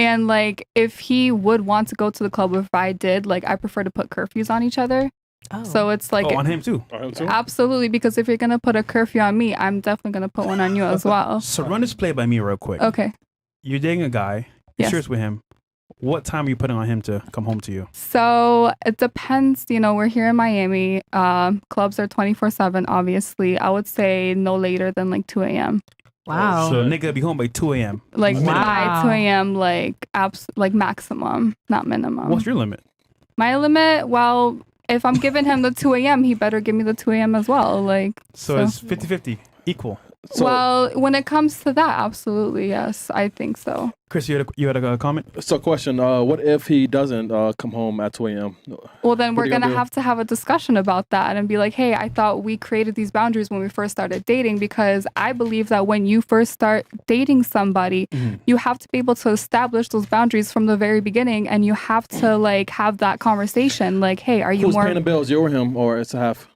And like, if he would want to go to the club, if I did, like, I prefer to put curfews on each other. Oh. So it's like on him too. Absolutely, because if you're gonna put a curfew on me, I'm definitely gonna put one on you as well. So run this play by me real quick. Okay. You're dating a guy. You're Yes. serious with him. What time are you putting on him to come home to you? So it depends. You know, we're here in Miami. Clubs are 24/7. Obviously, I would say no later than like 2 a.m. Wow. So nigga be home by 2 a.m. Like Wow. by 2 a.m. Like like maximum, not minimum. What's your limit? My limit? Well, if I'm giving him the 2 a.m., he better give me the 2 a.m. as well. Like So it's 50-50, equal. So, well, when it comes to that, absolutely yes, I think so. Chris, you had a comment? so question, what if he doesn't come home at 2 a.m.? Well, then What we're are you going to gonna do? have to have a discussion about that and be like, hey, I thought we created these boundaries when we first started dating, because I believe that when you first start dating somebody, you have to be able to establish those boundaries from the very beginning, and you have to like have that conversation. Like, hey, are you Who's more... paying the bills, you or him, or it's a half?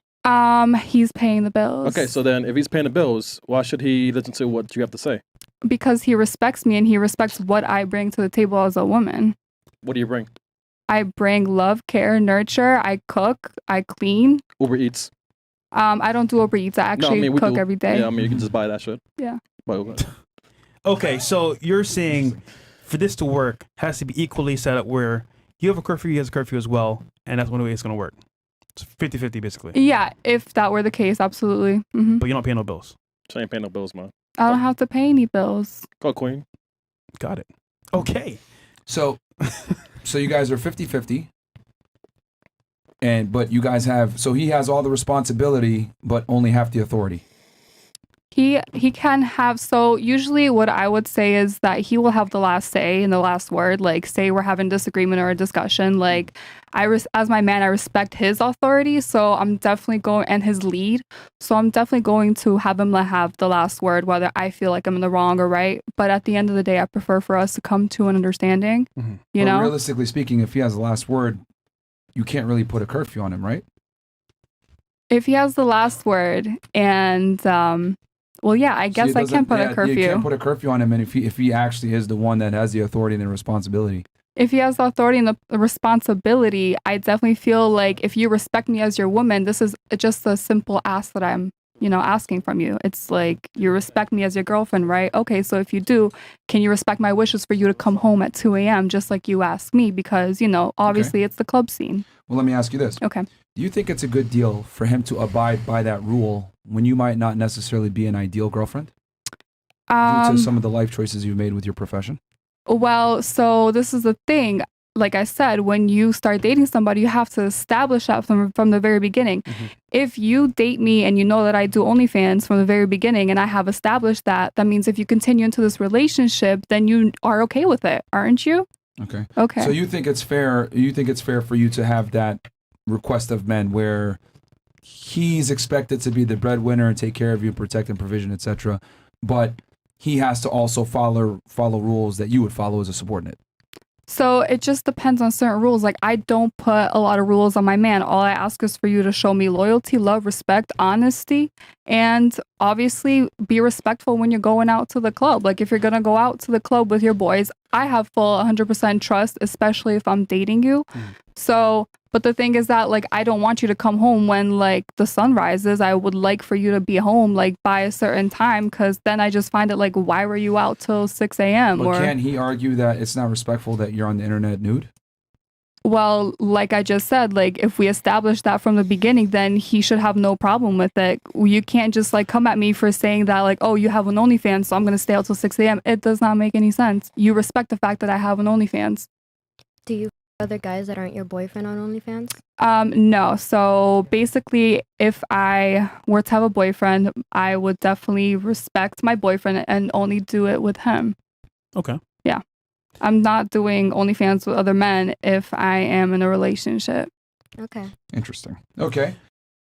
He's paying the bills. Okay, so then if he's paying the bills, why should he listen to what you have to say? Because he respects me and he respects what I bring to the table as a woman. What do you bring? I bring love, care, nurture. I cook. I clean. Uber Eats. I don't do Uber Eats. I actually we cook do. every day. Yeah, I mean, you can just buy that shit. Yeah. Buy Uber. Okay, so you're saying for this to work, has to be equally set up where you have a curfew, he has a curfew as well, and that's one way it's going to work. It's 50-50 basically. Yeah, if that were the case, absolutely. But you don't pay no bills. She ain't paying no bills, man. I don't have to pay any bills. Go, Queen. Got it. Okay. So you guys are 50-50. But you guys have, so he has all the responsibility, but only half the authority. He can have, so usually what I would say is that he will have the last say and the last word. Like, say we're having disagreement or a discussion, like as my man, I respect his authority, so I'm definitely going, and his lead, so I'm definitely going to have him have the last word, whether I feel like I'm in the wrong or right. But at the end of the day, I prefer for us to come to an understanding. You But know, realistically speaking, if he has the last word, you can't really put a curfew on him, right? if he has the last word, and well, yeah, I guess I can put a curfew. You can't put a curfew on him, and if he actually is the one that has the authority and the responsibility. If he has the authority and the responsibility, I definitely feel like if you respect me as your woman, this is just a simple ask that I'm, asking from you. It's like, you respect me as your girlfriend, right? Okay, so if you do, can you respect my wishes for you to come home at 2 a.m. just like you asked me? Because, obviously it's the club scene. Well, let me ask you this. Okay. Do you think it's a good deal for him to abide by that rule when you might not necessarily be an ideal girlfriend? Due to some of the life choices you've made with your profession? Well, so this is the thing. Like I said, when you start dating somebody, you have to establish that from the very beginning. Mm-hmm. If you date me and you know that I do OnlyFans from the very beginning and I have established that, that means if you continue into this relationship, then you are okay with it, aren't you? Okay. Okay. So you think it's fair for you to have that request of men where he's expected to be the breadwinner and take care of you, protect and provision, etc., but he has to also follow rules that you would follow as a subordinate? So it just depends on certain rules. Like, I don't put a lot of rules on my man. All I ask is for you to show me loyalty, love, respect, honesty, and obviously be respectful when you're going out to the club. Like, if you're going to go out to the club with your boys, I have full 100% trust, especially if I'm dating you. So, but the thing is that, like, I don't want you to come home when, like, the sun rises. I would like for you to be home, like, by a certain time, because then I just find it, like, why were you out till 6 a.m.? But can't he argue that it's not respectful that you're on the internet nude? Well, like I just said, like, if we establish that from the beginning, then he should have no problem with it. You can't just, like, come at me for saying that, like, oh, you have an OnlyFans, so I'm going to stay out till 6 a.m. It does not make any sense. You respect the fact that I have an OnlyFans. Do you other guys that aren't your boyfriend on OnlyFans? No. So basically, if I were to have a boyfriend, I would definitely respect my boyfriend and only do it with him. Okay. Yeah. I'm not doing OnlyFans with other men if I am in a relationship. Okay. Interesting. Okay.